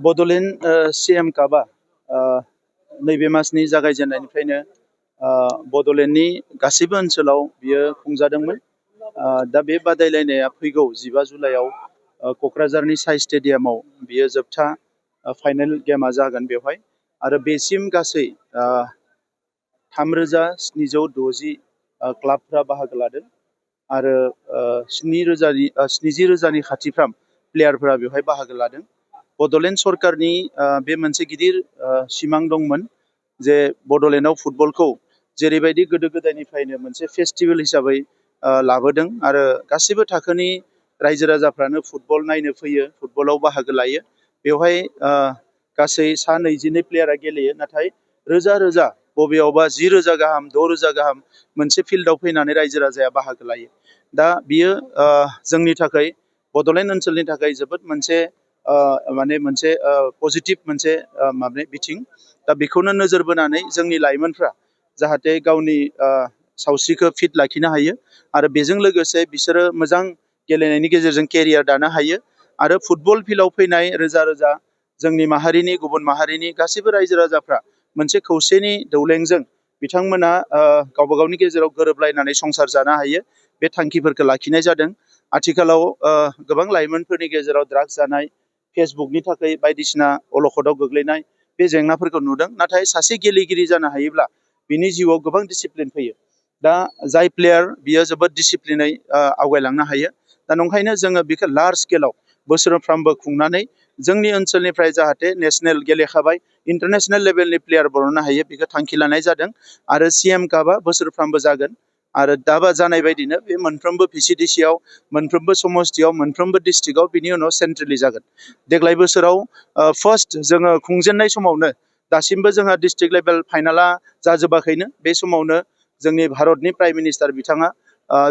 Bodoland CM कापआ नैबे मासनि जागायजेननायनिफ्रायनो बड'लेण्डनि गासैबो ओनसोलाव बियो खुंजादोंमोन। दा बे बादायलायनाया फैगौ 15 जुलाइआव क'क्राझारनि साइ स्टेडियामाव बियो जोबथा फाइनाल गेमा जागोन बेवहाय। आरो बेसिम गासै 3760 क्लाबफ्रा बाहागो लादों आरो 70,000नि खाथिफ्राम प्लेयारफोरा बेवहाय बाहागो लादों। बड'लेण्ड सरकारनि बे मोनसे गिदिर सिमां दंमोन जे बड'लेण्डआव फुटबलखौ जेरैबायदि गोदो गोदायनिफ्रायनो मोनसे फेस्टिभेल हिसाबै लाबोदों आरो गासिबो थाखोनि रायजो राजाफ्रानो फुटबल नायनो फैयो, फुटबलाव बाहागो लायो। बेवहाय गासै 122 प्लेयारा गेलेयो, नाथाय रोजा रोजा बबेयावबा 10,000 गाहाम 6,000 गाहाम मोनसे फिल्डआव फैनानै रायजो राजाया बाहागो लायो। दा बियो जोंनि थाखाय बड'लेण्ड ओनसोलनि थाखाय जोबोद मोनसे मोनसे पजिटिभ मोनसे बिथिं। दा बेखौनो नोजोर बोनानै जोंनि लाइमोनफ्रा जाहाथे गावनि सावस्रिखौ फिट लाखिनो हायो आरो बेजों लोगोसे बिसोरो मोजां गेलेनायनि गेजेरजों केरियार दानो हायो। आरो फुटबल फिल्डआव फैनाय रोजा रोजा जोंनि माहारिनि गुबुन माहारिनि गासैबो रायजो राजाफ्रा मोनसे खौसेनि दौलेंजों बिथांमोना गावबा गावनि गेजेराव गोरोबलायनानै संसार जानो हायो, बे थांखिफोरखौ लाखिनाय जादों। आथिखालाव गोबां लाइमोनफोरनि गेजेराव ड्राग्स जानाय, फेसबुकनि थाखाय बायदिसिना अलखदाव गोग्लैनाय बे जेंनाफोरखौ नुदों। नाथाय सासे गेलेगिरि जानो हायोब्ला बिनि जिउआव गोबां डिसिप्लिन फैयो। दा जाय प्लेयार बियो जोबोद डिसिप्लिनै आवगायलांनो हायो। दा नंखायनो जोङो बेखौ लार्ज स्केलाव बोसोरफ्रामबो खुंनानै जोंनि ओनसोलनिफ्राय जाहाथे नेशनेल गेलेखाबाय इन्टारनेशनेल लेभेलनि प्लेयार बरननो हायो बेखौ थांखि लानाय जादों। आरो CM कापआ बोसोरफ्रामबो जागोन आरो दाबा जानाय बायदिनो बे मोनफ्रोमबो VCDCआव, मोनफ्रोमबो समस्तियाव, मोनफ्रोमबो डिस्ट्रिक्टआव, बिनि उनाव सेन्ट्रेलि जागोन। देग्लाय बोसोराव फार्स्ट जोङो खुंजेननाय समावनो दासिमबो जोंहा डिस्ट्रिक्ट लेभेल फाइनाला जाजोबाखैनो। बे समावनो जोंनि भारतनि प्राइम मिनिस्टार बिथाङा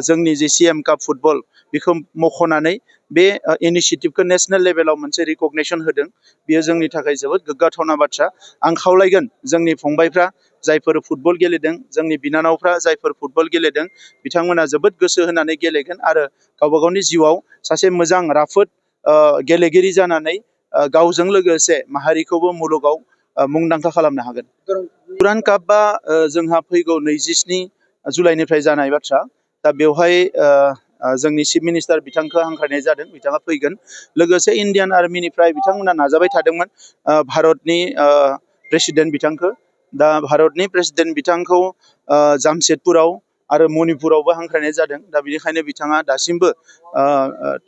जोंनि जे CM काप फुटबल बेखौ मख'नानै बे इनिसियेटिभखौ नेशनेल लेभेलाव मोनसे रिकगनेसन होदों। बियो जोंनि थाखाय जोबोद गोग्गाथावना बाथ्रा। आं खावलायगोन जोंनि फंबायफ्रा जायफोर फुटबल गेलेदों, जोंनि बिनानावफ्रा जायफोर फुटबल गेलेदों, बिथांमोना जोबोद गोसो होनानै गेलेगोन आरो गावबा गावनि जिउआव सासे मोजां राफोद गेलेगिरि जानानै गावजों लोगोसे माहारिखौबो मुलुगाव मुंदांखा खालामनो हागोन। दुरान्ड कापआ जोंहा फैगौ 27 जुलाइनिफ्राय जानाय बाथ्रा। दा बेवहाय जोंनि चिफ मिनिस्टार बिथांखौ हांख्रायनाय जादों, बिथाङा फैगोन। लोगोसे इण्डियान आर्मिनिफ्राय बिथांमोना नाजाबाय थादोंमोन भारतनि प्रेसिडेन्ट बिथांखौ। दा भारतनि प्रेसिडेन्ट बिथांखौ जामशेदपुराव आरो मणिपुरावबो हांख्रायनाय जादों। दा बेनिखायनो बिथाङा दासिमबो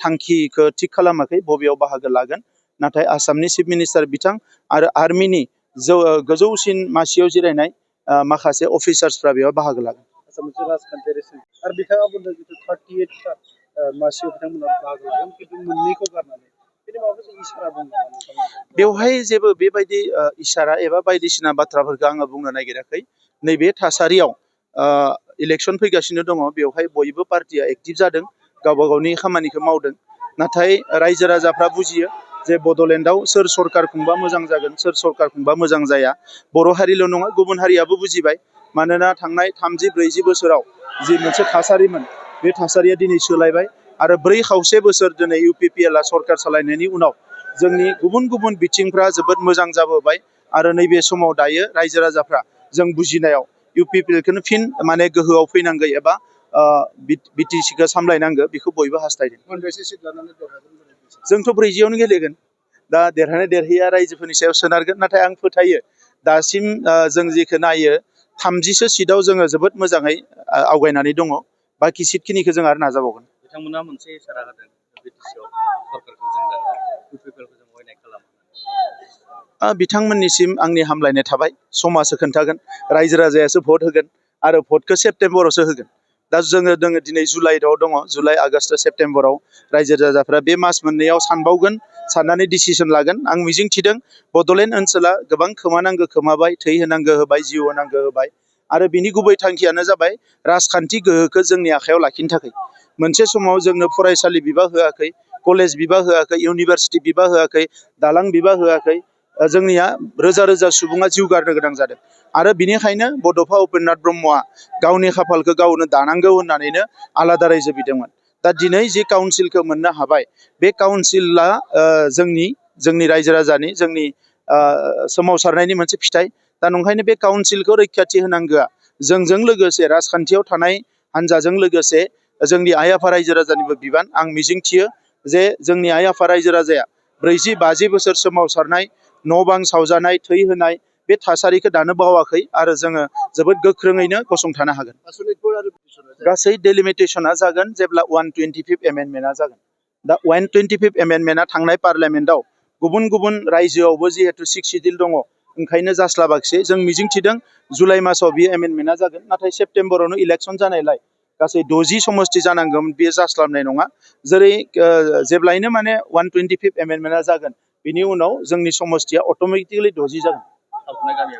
थांखिखौ थिग खालामाखै बबेयाव बाहागो लागोन। नाथाय आसामनि चिफ मिनिस्टार बिथां आरो आर्मिनि गोजौसिन मासियाव जिरायनाय माखासे अफिसार्सफ्रा बेयाव बाहागो लागोन। राजखान्थियारि आरो बिथाङा बुंदों 38 मासियाव बिथांमोना बाहागो लागोन, खिन्थु मोननैखौ गारनानै बेवहाय जेबो बेबायदि इसारा एबा बायदिसिना बाथ्राफोरखौ आङो बुंनो नागिराखै। नैबे थासारियाव इलेक्सन फैगासिनो दङ, बेवहाय बयबो पार्टिया एक्टिभ जादों, गावबा गावनि खामानिखौ मावदों। नाथाय रायजो राजाफ्रा बुजियो जे बड'लेण्डआव सोर सरकार खुंबा मोजां जागोन, सोर सरकार खुंबा मोजां जाया। बर' हारिल' नङा, गुबुन हारियाबो बुजिबाय। मानोना थांनाय 30-40 बोसोराव जि मोनसे थासारिमोन, बे थासारिया दिनै सोलायबाय। आरो 4 बोसोर दिनै UPPLआ सरकार सालायनायनि उनाव जोंनि गुबुन गुबुन बिथिंफ्रा जोबोद मोजां जाबोबाय। आरो नैबे समाव दायो रायजो राजाफ्रा जों बुजिनायाव UPPLखौनो फिन गोहोआव फैनांगौ एबा BTCखौ सामलायनांगौ, बेखौ बयबो हास्थायदों। जोंथ' 40आवनो गेलेगोन। दा देरहानाय देरहैया रायजोफोरनि सायाव सोनारगोन। नाथाय आं फोथायो दासिम जों जेखौ नायो 30सो सिटआव जोङो जोबोद मोजाङै आवगायनानै दङ। बाखि सिटखिनिखौ जों आरो नाजाबावगोन। बिथांमोना मोनसे इसारा होदों BTCआव सरकारखौ जों UPPLखौ जों अयनाय खालामो। बिथांमोननिसिम आंनि हामलायनाय थाबाय। समाजसो खोन्थागोन, रायजो राजायासो भट होगोन आरो भटखौ सेप्तेम्बरावसो होगोन। दा जोङो दिनै जुलाइआव दङ, जुलाइ, आगष्ट, सेप्तेम्बराव रायजो राजाफ्रा बे मास मोननैयाव सानबावगोन, साननानै डिसिसन लागोन। आं मिजिं थिदों बड'लेण्ड ओनसोला गोबां खोमानांगौ खोमाबाय, थै होनांगौ होबाय, जिउ होनांगौ होबाय। आरो बिनि गुबै थांखियानो जाबाय राजखान्थि गोहोखौ जोंनि आखायाव लाखिनो थाखाय। मोनसे समाव जोंनो फरायसालि बिबा होआखै, कलेज बिबा होआखै, इउनिभारसिटि बिबा होआखै, दालां बिबा होआखै। जोंनिया रोजा रोजा सुबुङा जिउ गारनो गोनां जादों। आरो बिनिखायनो बड'फा उपेन्द्रनाथ ब्रह्मआ गावनि खाफालखौ गावनो दानांगौ होननानैनो आलादा रायजो बिदोंमोन। दा दिनै जे काउन्सिलखौ मोननो हाबाय, बे काउन्सिला जोंनि जोंनि रायजो राजानि जोंनि सोमावसारनायनि मोनसे फिथाइ। दा नंखायनो बे काउन्सिलखौ रैखाथि होनांगौआ जोंजों लोगोसे राजखान्थियाव थानाय हान्जाजों लोगोसे जोंनि आइ आफा रायजो राजानिबो बिबान। आं मिजिंथियो जे जोंनि आइ आफा रायजो राजाया 40-50 बोसोर सोमावसारनाय, न' बां सावजानाय, थै होनाय बे थासारिखौ दानो बावाखै आरो जोङो जोबोद गोख्रोङैनो गसंथानो हागोन। गासै डेलिमिटेसना जागोन जेब्ला 125 एमेन्डमेन्टआ जागोन। दा 125 एमेन्डमेन्टआ थांनाय पार्लियामेन्टआव गुबुन गुबुन रायजोआवबो जिहेतु 6 सिडिउल दङ, ओंखायनो जास्लाबाखिसै। जों मिजिंथिदों जुलाइ मासाव बे एमेन्डमेन्टआ जागोन। नाथाय सेप्तेम्बरावनो इलेक्सन जानायलाय गासै 60 समस्ति जानांगौमोन, बेयो जास्लाबनाय नङा। जेब्लायनो माने 125 एमेन्डमेन्टआ जागोन, बिनि उनाव जोंनि समस्तिया अट'मेटिकेलि 60 जागोन।